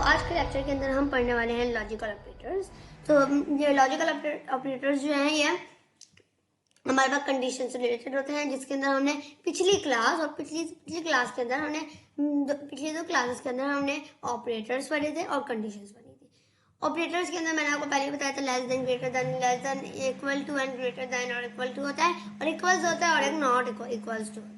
आज के लेक्चर के अंदर हम पढ़ने वाले हैं लॉजिकल ऑपरेटर्स। तो ये लॉजिकल ऑपरेटर्स जो हैं ये हमारे पास कंडीशन से रिलेटेड होते हैं, जिसके अंदर हमने पिछली क्लास और पिछली क्लास के अंदर हमने पिछली दो क्लासेस के अंदर हमने ऑपरेटर्स पढ़े थे और कंडीशंस पढ़ी थी। ऑपरेटर्स के अंदर मैंने आपको पहले बताया था less than, greater than, less than, equal to and greater than और इक्वल टू होता है, और इक्वल्स होता है और एक नॉट इक्वल्स टू होता है।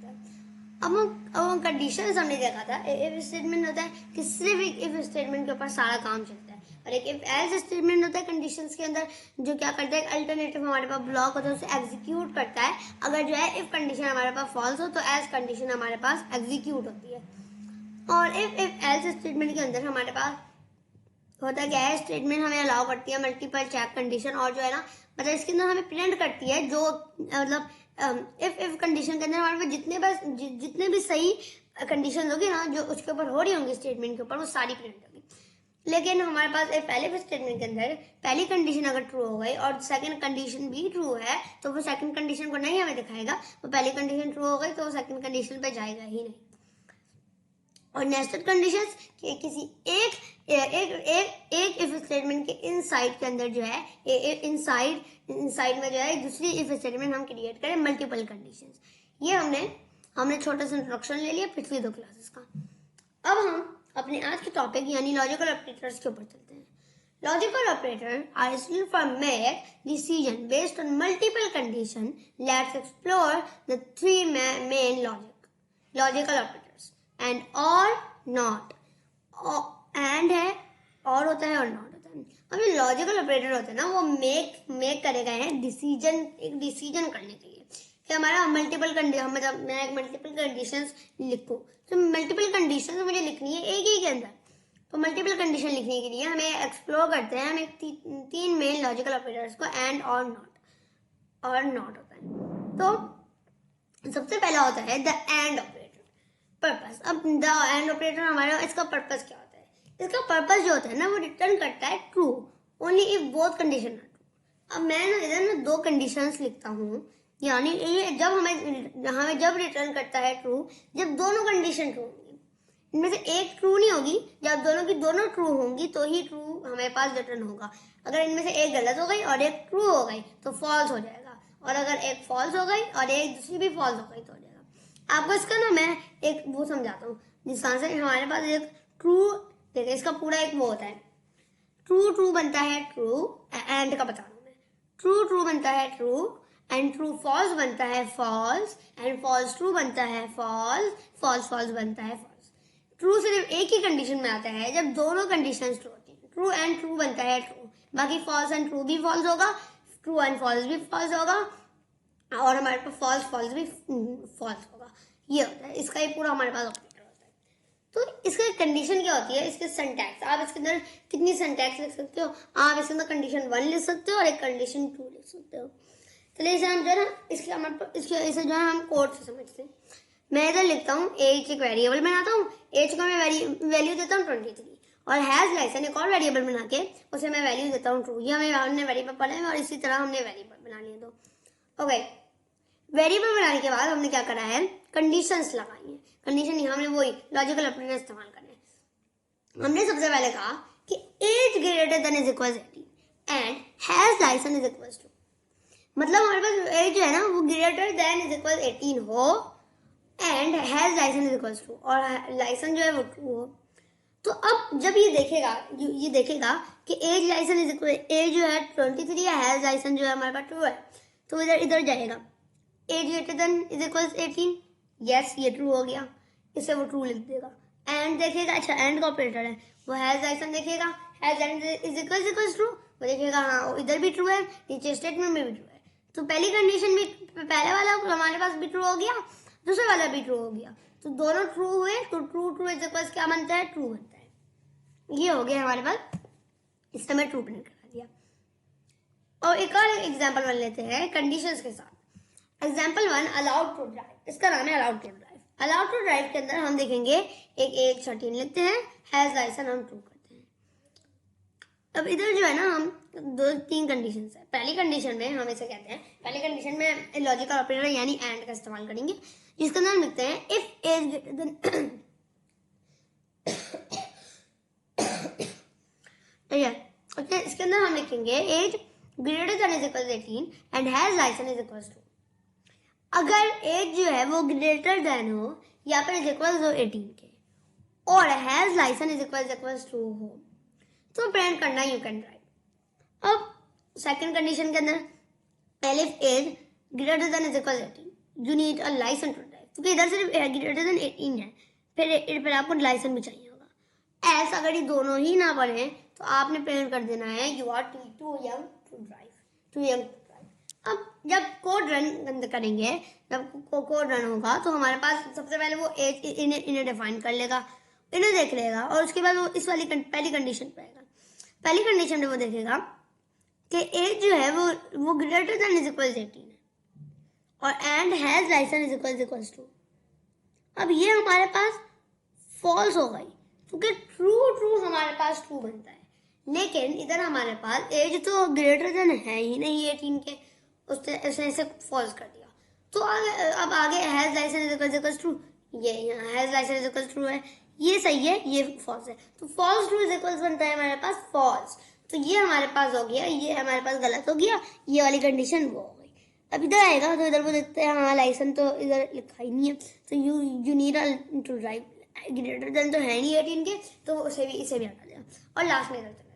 अब हम कंडीशंस हमने देखा था। इफ स्टेटमेंट होता है कि सिर्फ एक इफ स्टेटमेंट के ऊपर सारा काम चलता है, और एक इफ एल्स स्टेटमेंट होता है कंडीशंस के अंदर, जो क्या करता है अल्टरनेटिव हमारे पास ब्लॉक होता है उसे एग्जीक्यूट करता है। अगर जो है इफ कंडीशन हमारे पास फॉल्स हो तो एल्स कंडीशन हमारे पास एग्जीक्यूट होती है। और इफ एल्स स्टेटमेंट के अंदर हमारे पास होता क्या है, स्टेटमेंट हमें अलाउ करती है मल्टीपल चेक कंडीशन, और जो है ना मतलब इसके अंदर हमें प्रिंट करती है जो मतलब इफ कंडीशन के अंदर हमारे पास जितने भी सही कंडीशन होगी ना जो उसके ऊपर हो रही होंगी स्टेटमेंट के ऊपर, वो सारी प्रिंट होगी। लेकिन हमारे पास एक पहले स्टेटमेंट के अंदर पहली कंडीशन अगर ट्रू हो गई और सेकंड कंडीशन भी ट्रू है तो वो सेकंड कंडीशन को नहीं हमें दिखाएगा। वो पहली कंडीशन ट्रू हो गई तो वो सेकंड कंडीशन पे जाएगा ही नहीं। और नेस्टेड कंडीशंस कि किसी एक इफ स्टेटमेंट के इनसाइड के अंदर जो है इनसाइड में जो है दूसरी इफ स्टेटमेंट हम क्रिएट करें मल्टीपल कंडीशंस। ये हमने छोटा सा इंट्रोडक्शन ले लिया पिछली दो क्लासेस का। अब हम अपने आज के टॉपिक यानी लॉजिकल ऑपरेटर्स के ऊपर चलते हैं। Logical operator are used for make decision based on multiple condition. Let's explore the three main logical operators and और नॉट। एंड है और होता है और नॉट होता है। अब ये लॉजिकल ऑपरेटर होता है ना वो मेक करे गए हैं एक डिसीजन करने के लिए कि हमारा मल्टीपल कंडीशन, मतलब मैं एक मल्टीपल कंडीशंस लिखूं तो मल्टीपल कंडीशंस मुझे लिखनी है एक ही के अंदर। तो मल्टीपल कंडीशन लिखने के लिए हमें एक्सप्लोर करते हैं हम तीन मेन लॉजिकल ऑपरेटर्स को, एंड और नॉट होता है। तो सबसे पहला होता है द एंड ऑपरेटर, पर्पस। अब द एंड ऑपरेटर हमारा इसका पर्पस क्या होता है? इसका पर्पस जो होता है ना वो रिटर्न करता है true only if both condition are true. अब मैं ना इधर ना दो कंडीशंस लिखता हूँ, यानी ये जब रिटर्न करता है ट्रू जब दोनों कंडीशन ट्रू होंगी। इनमें से एक ट्रू नहीं होगी, जब दोनों की दोनों ट्रू होंगी तो ही ट्रू हमारे पास रिटर्न होगा। अगर इनमें से एक गलत हो गई और एक ट्रू हो गई तो फॉल्स हो जाएगा, और अगर एक फॉल्स हो गई और एक दूसरी भी फॉल्स हो गई तो हो जाएगा। आपको इसका ना मैं एक वो समझाता हूँ जिसका से हमारे पास एक ट्रू, देखिए इसका पूरा एक वो होता है, ट्रू बनता है ट्रू, एंड का बता रहा हूँ मैं। ट्रू बनता है ट्रू, एंड ट्रू फॉल्स बनता है फॉल्स, एंड फॉल्स ट्रू बनता है फॉल्स बनता है फॉल्स। ट्रू सिर्फ एक ही कंडीशन में आता है जब दोनों कंडीशंस ट्रू होती हैं। ट्रू एंड ट्रू बनता है ट्रू, बाकी फॉल्स एंड ट्रू भी फॉल्स होगा, ट्रू एंड फॉल्स भी फॉल्स होगा, और हमारे पास फॉल्स भी फॉल्स होगा। ये होता है इसका, ये पूरा हमारे पास ऑपरेटर होता है। तो इसका कंडीशन क्या होती है, इसके सिंटैक्स, आप इसके अंदर कितनी सिंटैक्स लिख सकते हो? आप इसके अंदर कंडीशन 1 लिख सकते हो और एक कंडीशन 2 लिख सकते हो। चलिए इसे हम जो है ना इसे जो है हम कोड से समझते हैं। मैं इधर लिखता हूँ एज, एक वेरिएबल बनाता हूँ, एज को मैं वैल्यू देता हूँ 23, और हैज लाइसन एक और वेरिएबल बना के उसे मैं वैल्यू देता हूँ ट्रू। ये हमने वेरिएबल पढ़ा है और इसी तरह हमने वेरिएबल बना लिए दो। ओके, वेरिएबल बनाने के बाद हमने क्या करा है, कंडीशंस लगाई है। कंडीशन नहीं, हमने वही लॉजिकल ऑपरेटर इस्तेमाल करने। हमने सबसे पहले कहा कि age greater than is equal 18 and has license is equal to, मतलब हमारे पास एज जो है ना वो ग्रेटर देन इज इक्वल 18 हो and has license is equal to, और लाइसन जो है वो ट्रू हो। तो अब जब ये देखेगा कि age license is equal, age जो है 23 है, हैज लाइसन जो है हमारे पास ट्रू है, तो इधर जाएगा age greater than is equal 18, yes ये ट्रू हो गया, इसे वो ट्रू लिख देगा। एंड देखेगा, अच्छा एंड का ऑपरेटर है, वो हैज लाइसन देखेगा, has license is equal true, वो देखेगा हाँ इधर भी ट्रू है, नीचे स्टेटमेंट में भी ट्रू है। तो पहली कंडीशन भी, पहले वाला हमारे पास भी ट्रू हो गया, दूसरा वाला भी ट्रू हो गया, तो दोनों ट्रू हुए, तो ट्रू इज इक्वल क्या बनता है, ट्रू बनता है। ये हो गया हमारे पास, इससे मैं ट्रू प्रिंट करा दिया। और एक और एग्जांपल बन लेते हैं कंडीशंस के साथ। एग्जांपल 1 अलाउड टू ड्राइव, इसका नाम है allowed to drive. Allowed to drive के अंदर हम देखेंगे एक एज 13 लिखते हैं, हैज लाइसन हम ट्रू करते हैं। अब इधर जो है ना हम 2-3 कंडीशन है। पहली कंडीशन में हम इसे कहते हैं, पहली कंडीशन में लॉजिकल ऑपरेटर यानी एंड का इस्तेमाल करेंगे, जिसका नाम लिखते हैं इफ एज ग्रेटर देन इसके अंदर हम लिखेंगे age greater than is equal 18 and has license is equal to. अगर एज जो है वो ग्रेटर देन हो या फिर इज इक्वल टू 18 के और has license is equal to हो तो प्रिंट करना यू कैन राइट। अब सेकंड कंडीशन के अंदर if age greater than is equal 18 you need a license to drive, क्योंकि इधर सिर्फ ग्रेटर देन 18 है, फिर आपको लाइसेंस भी चाहिए होगा। ऐसा अगर ये दोनों ही ना पढ़े तो आपने प्रिंट कर देना है you are too young to drive, too young to drive. अब जब कोड रन करेंगे, जब कोड रन होगा तो हमारे पास सबसे पहले वो एज इन्हें डिफाइन कर लेगा, इन्हें देख लेगा और उसके बाद वो इस वाली पहली कंडीशन पे आएगा। पहली कंडीशन में वो देखेगा कि एज जो है वो ग्रेटर देन इज इक्वल 18 है और and has license is equal to. अब ये हमारे पास फॉल्स हो गई क्योंकि ट्रू हमारे पास ट्रू बनता है, लेकिन इधर हमारे पास एज तो ग्रेटर देन है ही नहीं 18 के, उसने इसे फॉल्स कर दिया। तो अब आगे has license is equal to, ये यहाँ has license is equal to है, ये सही है, ये फॉल्स है, तो फॉल्स ट्रू इज इक्वल बनता है हमारे पास फॉल्स। तो ये हमारे पास हो गया, ये हमारे पास गलत हो गया, ये वाली कंडीशन वो हो गई। अब इधर आएगा तो इधर वो देखते हैं हाँ लाइसेंस तो इधर लिखा ही नहीं है, तो you need to drive, greater than तो है नहीं 18 के, तो इसे भी हटा देगा और लास्ट में इधर चला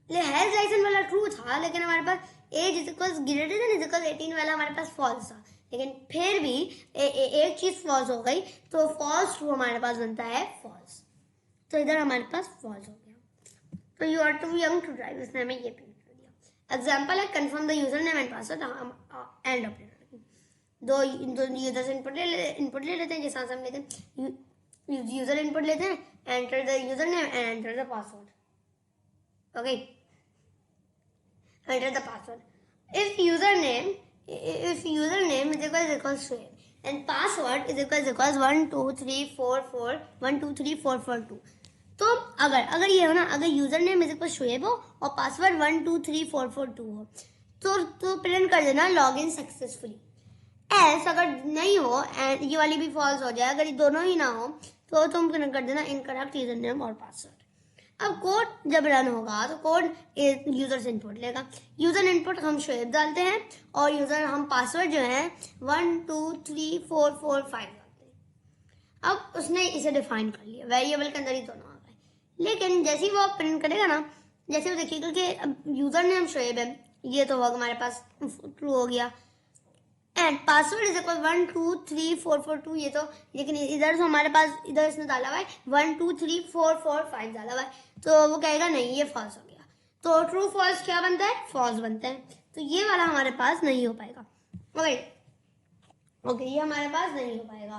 जाएगा। हैज लाइसेंस वाला ट्रू था, लेकिन हमारे पास age is equal greater than is equal 18 वाला हमारे पास फॉल्स था, लेकिन फिर भी एक चीज फॉल्स हो गई तो फॉल्स ट्रू हमारे पास बनता है फॉल्स। तो इधर हमारे पास फॉल्स हो गया, तो you are too young to drive, इसने हमें ये प्रिंट कर दिया। एग्जांपल है confirm the user name and password and operator. दो यूजर इनपुट ले लेते हैं, जैसा हम लेते हैं यूजर इनपुट लेते हैं, enter the user name and enter the password. Okay, enter the password. If user name is equals to and password is equals 12344123442। तो अगर ये हो ना, अगर user name is equal Shoaib हो और पासवर्ड 123442 हो तो प्रिंट कर देना लॉग इन सक्सेसफुली। एल्स अगर नहीं हो एंड ये वाली भी फॉल्स हो जाए, अगर ये दोनों ही ना हो तो तुम प्रिंट कर देना इनकरेक्ट यूजर नेम और पासवर्ड। अब कोड जब रन होगा तो कोड यूजर से इनपुट लेगा, यूजर इनपुट हम शुएब डालते हैं और यूजर हम पासवर्ड जो है 123445 डालते हैं। अब उसने इसे डिफाइन कर लिया, वेरिएबल के अंदर ही दोनों आ गए, लेकिन जैसे ही वो प्रिंट करेगा ना, जैसे वो देखिएगा कि अब यूजर नेम शुएब है, ये तो हमारे पास ट्रू हो गया, एंड पासवर्ड इज इक्वल 123442, ये तो, लेकिन इधर तो हमारे पास इधर इसने डाला हुआ है 123445 डाला हुआ है, तो वो कहेगा नहीं ये फॉल्स हो गया। तो ट्रू फॉल्स क्या बनता है, फॉल्स बनता है, तो ये वाला हमारे पास नहीं हो पाएगा। ओके, ये हमारे पास नहीं हो पाएगा।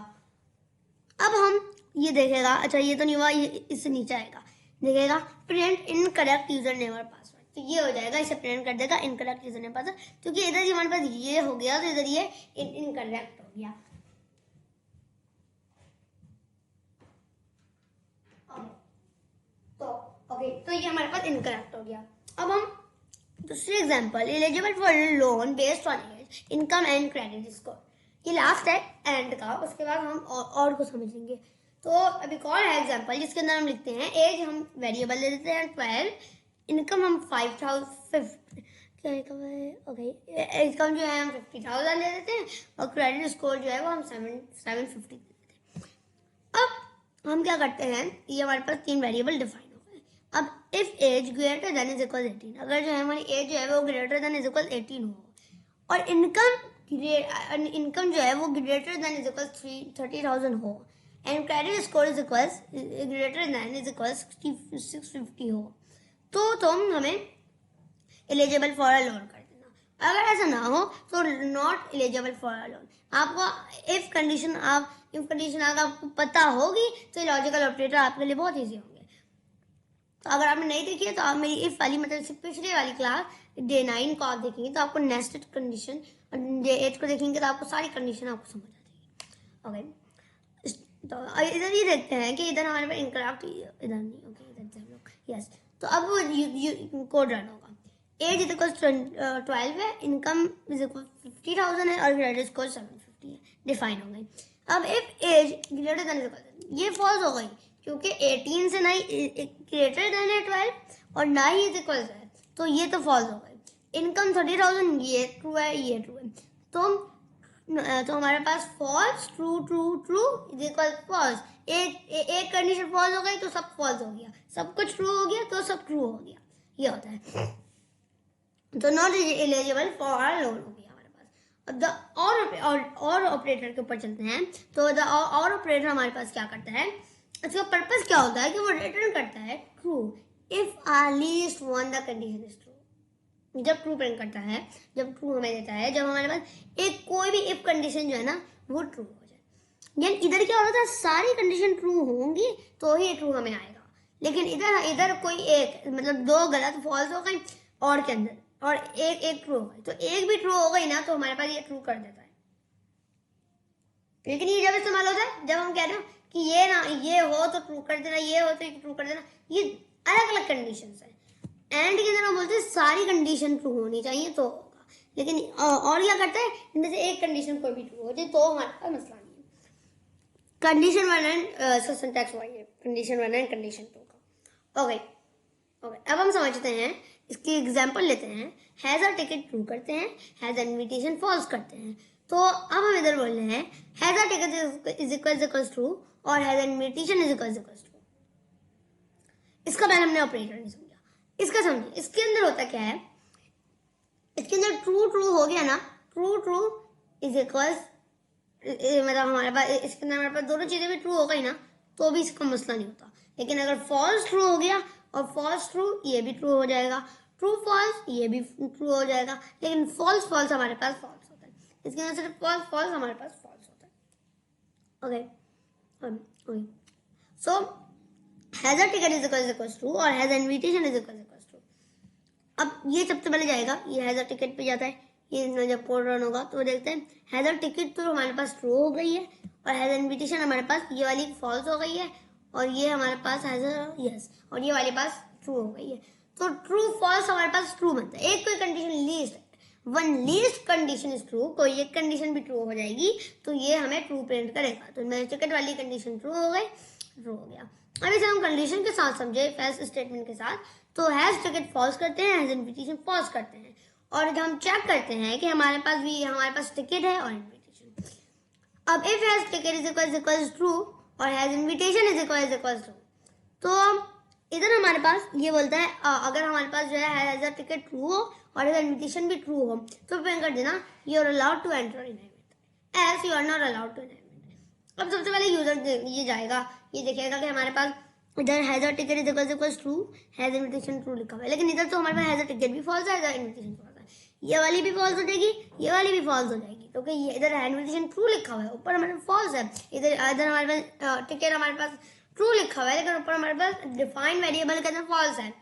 अब हम ये देखेगा, अच्छा ये तो नहीं हुआ, ये इससे नीचे आएगा, देखेगा प्रिंट इनकरेक्ट यूजर नेम और पासवर्ड, तो ये हो जाएगा, इसे प्रिंट कर देगा इनकरेक्ट यूजर नेम पासवर्ड, क्योंकि इधर ये हमारे पास ये हो गया तो इधर ये इनकरेक्ट हो गया। तो ये हमारे पास इनकरेक्ट हो गया। अब हम दूसरी example, eligible for loan based on age, income and credit score, ये लास्ट है एंड का, उसके बाद हम और को समझेंगे। तो अब एक और है एग्जांपल जिसके अंदर हम लिखते हैं एज हम वेरिएबल ले देते हैं 12, इनकम हम 5000 क्या ओके, इनकम जो है हम 50,000 ले देते हैं और क्रेडिट स्कोर जो है वो हम 750 ले देते हैं। अब हम क्या करते हैं, ये हमारे पास 3 वेरिएबल डिफाइन हो गए। अब if age greater than is equal 18, अगर जो है हमारी एज जो है वो ग्रेटर देन इज इक्वल 18 हो और इनकम जो है वो ग्रेटर देन इज इक्वल 30,000 हो and credit score is equal greater than is equal 650 हो, तो तुम हमें एलिजिबल फॉर अ लोन कर देना। अगर ऐसा ना हो तो not eligible for a loan. आपको इफ कंडीशन अगर आपको पता होगी तो लॉजिकल ऑपरेटर आपके लिए बहुत इजी होंगे। तो अगर आपने नहीं देखी है तो आप मेरी इफ वाली मतलब पिछले वाली क्लास डे 9 को आप देखेंगे तो आपको नेस्टेड कंडीशन, और डे 8 को देखेंगे तो आपको सारी कंडीशन आपको समझ आ जाएगी। ओके, तो इधर ये देखते हैं कि इधर हमारे पास इनकरेक्ट, इधर नहीं, ओके इधर से हम लोग यस। तो अब वो कोड रन होगा, एज इज इक्वल 12 है, इनकम इज इक्वल 50,000 है और क्रेडिट स्कोर 750 है, डिफाइन हो गई। अब if age greater than is equal, ये फॉल्स हो गई क्योंकि 18 से ना ही ग्रेटर देन है 12 और ना ही इज इक्वल है, तो ये तो फॉल्स हो गए। इनकम 30,000 ये ट्रू है, ये ट्रू है, तो हमारे पास false true true true is equal false. एक कंडीशन फॉल्स हो गई तो सब फॉल्स हो गया, सब कुछ ट्रू हो गया तो सब ट्रू हो गया, ये होता है। तो नॉट एलिजिबल फॉर लोन हो गया हमारे पास। द और ऑपरेटर के ऊपर चलते हैं। तो द और ऑपरेटर हमारे पास क्या करता है, इसका पर्पस क्या होता है कि वो रिटर्न करता है true if least one the condition is true. जब ट्रू प्रिंट करता है, जब ट्रू हमें देता है, जब हमारे पास एक कोई भी इफ कंडीशन जो है ना वो ट्रू हो जाए। यानी इधर क्या होता है, सारी कंडीशन ट्रू होंगी तो ही ट्रू हमें आएगा, लेकिन इधर कोई एक मतलब दो गलत फॉल्स हो गई और के अंदर और एक ट्रू हो गई, तो एक भी ट्रू हो गई ना तो हमारे पास ये ट्रू कर देता है। लेकिन ये जब इस्तेमाल होता है जब हम कह रहे हो कि ये ना ये हो तो ट्रू कर देना, ये हो तो ट्रू कर देना, ये अलग अलग कंडीशन है। एंड के अंदर हम बोलते हैं सारी कंडीशन ट्रू होनी चाहिए तो होगा, लेकिन और क्या करता है, इनमें से एक कंडीशन कोई भी ट्रू हो जाए तो हमारे पास मसला नहीं है। कंडीशन 1 एंड सिंटैक्स वही है, कंडीशन 1 एंड कंडीशन 2 का। ओके, अब हम समझते हैं, इसकी एग्जांपल लेते हैं। हैज अ टिकट ट्रू करते हैं, हैज इनविटेशन फॉल्स करते हैं। तो अब हम इधर बोल रहे हैं has a ticket is equals true और has invitation is equals true. इसका पहले हमने ऑपरेटर नहीं समझा, इसका समझिए। इसके अंदर होता क्या है, इसके अंदर ट्रू ट्रू हो गया ना, ट्रू ट्रू इज इक्वल्स मतलब हमारे पास इसके अंदर हमारे पास दोनों चीजें भी ट्रू हो गई ना तो भी इसका मसला नहीं होता। लेकिन अगर फॉल्स ट्रू हो गया और फॉल्स ट्रू ये भी ट्रू हो जाएगा, ट्रू फॉल्स ये भी ट्रू हो जाएगा, लेकिन फॉल्स फॉल्स हमारे पास फॉल्स होता है। इसके अंदर सिर्फ फॉल्स फॉल्स हमारे पास फॉल्स होता है। Okay, so has a ticket is equals true और has invitation is equals true. अब ये सबसे पहले जाएगा, ये हैज अ टिकट पे जाता है, ये जब कोड रन होगा तो देखते हैं हैज अ टिकट तो हमारे पास ट्रू हो गई है और हैज इनविटेशन हमारे पास ये वाली फॉल्स हो गई है और ये हमारे पास हैज यस और ये वाले पास ट्रू हो गई है। तो ट्रू फॉल्स हमारे पास ट्रू बनता है। एक कोई condition least condition is true, कोई एक कंडीशन भी ट्रू हो जाएगी तो ये हमें ट्रू प्रिंट करेगा। तो मेरे टिकट वाली कंडीशन ट्रू हो गई, ट्रू हो गया। अब इसे हम कंडीशन के साथ समझे, फैल्स स्टेटमेंट के साथ, तो हैज टिकट फॉल्स करते हैं, हैज इनविटेशन फॉल्स करते हैं और हम चेक करते हैं कि हमारे पास टिकट है और इनविटेशन। अब if has ticket is equals true और has invitation is equals true, तो इधर हमारे पास ये बोलता है अगर हमारे पास जो है हैज अ टिकट ट्रू हो और हैज इनविटेशन भी ट्रू हो तो प्रिंट कर देना you are allowed to enter in event else you are not allowed to enter. अब सबसे पहले यूजर ये जाएगा, ये देखेगा कि हमारे पास इधर has a ticket is equals true, has invitation true लिखा हुआ है, लेकिन इधर तो हमारे पास हैज अ टिकट भी फॉल्स है, हैज इनविटेशन फॉल्स है। ये वाली भी फॉल्स हो जाएगी, ये वाली भी फॉल्स हो जाएगी क्योंकि ये इधर इनविटेशन ट्रू लिखा हुआ है, ऊपर हमारे पास फॉल्स है। इधर हमारे पास टिकट हमारे पास ट्रू लिखा हुआ है लेकिन ऊपर हमारे पास डिफाइंड वेरिएबल के अंदर फॉल्स है।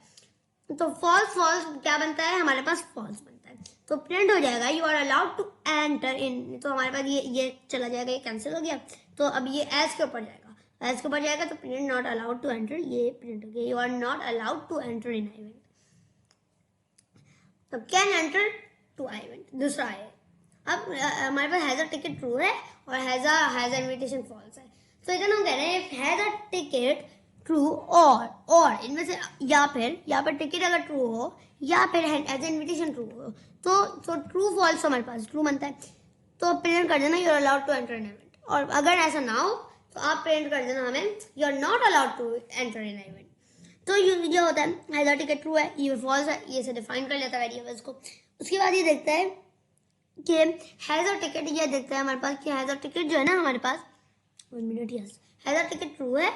तो फॉल्स फॉल्स क्या बनता है, हमारे पास फॉल्स बनता है। तो प्रिंट हो जाएगा you are allowed to enter in, तो हमारे पास ये चला जाएगा, ये कैंसिल हो गया। तो अब ये एज के ऊपर जाएगा, एज के ऊपर जाएगा तो print not allowed to enter, ये प्रिंट हो गया you are not allowed to enter in event. तो कैन एंटर टू इवेंट दूसरा है। अब हमारे पास हैज अ टिकट ट्रू है और हैज इनविटेशन फॉल्स है। तो इधर हम कह रहे हैं हैज अ टिकट ट्रू और इनमें से या फिर टिकट अगर ट्रू हो या फिर एज इनविटेशन ट्रू हो तो ट्रू फॉल्स हमारे पास ट्रू बनता है। तो प्रिंट कर देना you are allowed to enter in event, और अगर ऐसा ना हो तो आप प्रिंट कर देना हमें you are not allowed to enter in event. तो ये होता है हैज अ टिकट ट्रू है, ये फॉल्स है, ये से डिफाइन कर लेता है वेरिएबल्स को। उसके बाद ये देखता है कि हैज अ टिकट, ये देखता है हमारे पास कि हैज अ टिकट जो है ना हमारे पास 1 minute, yes has a ticket true है,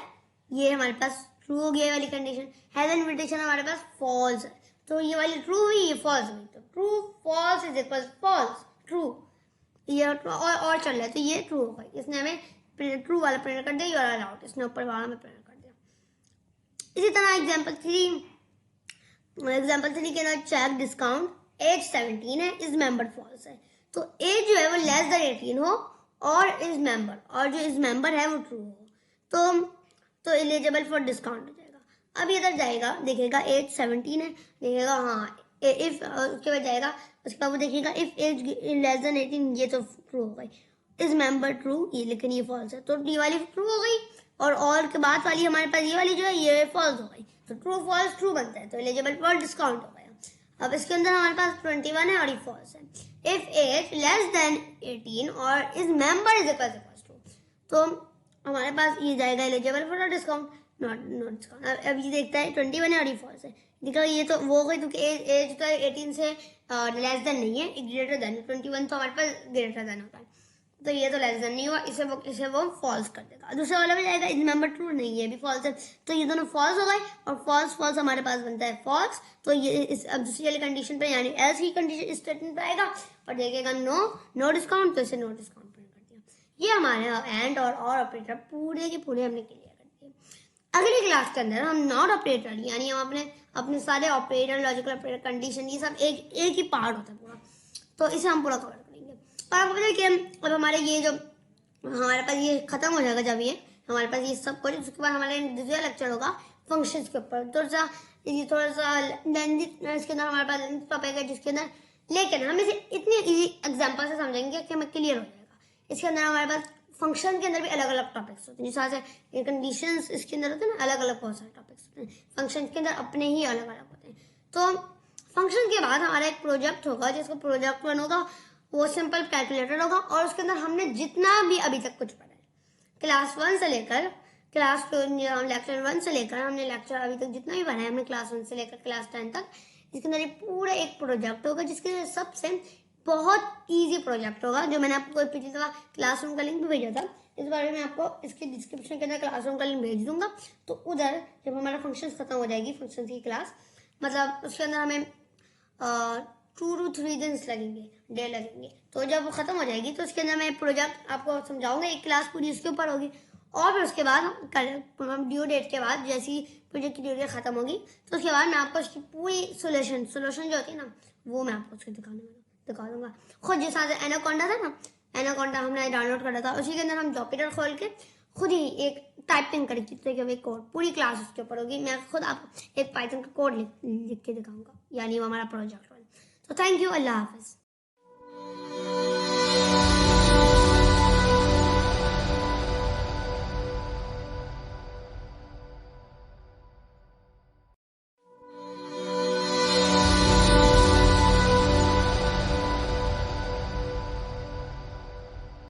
ये हमारे पास ट्रू हो गया वाली कंडीशन। हैज इनविटेशन हमारे पास फॉल्स है, तो ये वाली ट्रू हुई, ये फॉल्स हुई, तो true false is equal false true, ये और चल रहा है तो ये ट्रू हो गई। इसने हमें ट्रू वाला प्रिंट कर दिया यू आर अलाउड, इसने ऊपर वाला में प्रिंट कर दिया। इसी तरह एग्जांपल 3 के अंदर चेक डिस्काउंट एज 17 है, इज मेंबर फॉल्स है। तो एज जो है वो लेस देन 18 हो और इज मेंबर, और जो इज मेंबर है वो ट्रू हो तो एलिजिबल फॉर डिस्काउंट हो जाएगा। अब इधर जाएगा, देखेगा एज 17 है, देखेगा हाँ इफ, उसके बाद जाएगा, उसके बाद वो देखेगा इफ एज लेस देन 18, ये तो ट्रू हो गई। इज मेंबर ट्रू, ये लेकिन ये फॉल्स है, तो ये वाली ट्रू हो गई और के बाद वाली हमारे पास ये वाली जो है ये फॉल्स हो गई, तो ट्रू फॉल्स ट्रू बनता है, तो एलिजिबल फॉर डिस्काउंट हो गया। अब इसके अंदर हमारे पास 21 है और ये फॉल्स है। इफ एज लेस देन 18 और is member is equal to, तो हमारे पास ये जाएगा eligible for discount, not discount. अब ये देखता है 21 है और ये फॉल्स है, देखो ये तो वो हो गई क्योंकि एज तो 18 से लेस देन नहीं है, ग्रेटर देन। 21 तो हमारे पास ग्रेटर देन होता है, तो ये तो लेस देन नहीं हुआ, इसे वो फॉल्स कर देगा। दूसरा वाला भी जाएगा इस मेंबर ट्रू, नहीं है भी फॉल्स है, तो ये दोनों फॉल्स हो गए और फॉल्स फॉल्स हमारे पास बनता है फॉल्स। तो ये अब दूसरी वाली कंडीशन पे यानी एल्स की कंडीशन स्टेटमेंट पे आएगा और देखेगा नो डिस्काउंट, तो इसे नो डिस्काउंट प्रिंट कर दिया। ये हमारे एंड और ऑपरेटर पूरे के पूरे हमने क्लियर कर दिए। अगली क्लास के अंदर हम नॉट ऑपरेटर यानी हम अपने सारे ऑपरेटर, लॉजिकल ऑपरेटर, कंडीशन, ये सब एक ही पार्ट होता है पूरा, तो इसे हम पूरा कवर करेंगे। और आपको पता है कि अब हमारे ये जो हमारे पास ये खत्म हो जाएगा, जब ये हमारे पास ये सब कुछ, उसके बाद हमारे दूसरा लेक्चर होगा फंक्शंस के ऊपर। थोड़ा सा लेंथी इसके अंदर हमारे पास टॉपिक है जिसके अंदर, लेकिन हम इसे इतने इजी एग्जाम्पल से समझेंगे कि हमें क्लियर हो जाएगा। इसके अंदर हमारे पास फंक्शन के अंदर भी अलग अलग टॉपिक्स होते हैं, जैसे कंडीशंस इसके अंदर होते हैं ना, अलग अलग बहुत सारे टॉपिक्स होते हैं। फंक्शन के अंदर अपने ही अलग अलग होते हैं। तो फंक्शन के बाद हमारा एक प्रोजेक्ट होगा जिसको प्रोजेक्ट 1 होगा, वो सिंपल कैलकुलेटर होगा, और उसके अंदर हमने जितना भी अभी तक कुछ पढ़ा है क्लास 1 से लेकर क्लास 2, लेक्चर 1 से लेकर हमने लेक्चर अभी तक जितना भी पढ़ा है हमने क्लास 1 से लेकर क्लास 10 तक, इसके अंदर पूरा एक प्रोजेक्ट होगा जिसके अंदर सबसे बहुत इजी प्रोजेक्ट होगा, जो मैंने आपको पिछली दफा क्लासरूम का लिंक भी भेजा था। इस बारे में आपको इसके डिस्क्रिप्शन के अंदर क्लासरूम का लिंक भेज दूंगा, तो उधर जब हमारा फंक्शन खत्म हो जाएगी, फंक्शन की क्लास, मतलब उसके अंदर हमें 2 to 3 दिन लगेंगे, डे लगेंगे, तो जब वो खत्म हो जाएगी तो उसके अंदर मैं प्रोजेक्ट आपको समझाऊंगा, एक क्लास पूरी उसके ऊपर होगी। और फिर उसके बाद ड्यू डेट के बाद जैसी प्रोजेक्ट की ड्यू डेट खत्म होगी, तो उसके बाद मैं आपको उसकी पूरी सोल्यूशन जो होती है ना, वो मैं आपको उसको दिखा दूंगा खुद। जैसा एनाकोंडा था ना, एनाकोंडा हमने डाउनलोड करा था, उसी के अंदर हम जॉपिटर खोल के खुद ही एक टाइपिंग करके कोड, पूरी क्लास उसके ऊपर होगी। मैं खुद आपको एक पाइथन का कोड लिख के दिखाऊंगा, यानी वो हमारा प्रोजेक्ट। तो थैंक यू, अल्लाह हाफिज।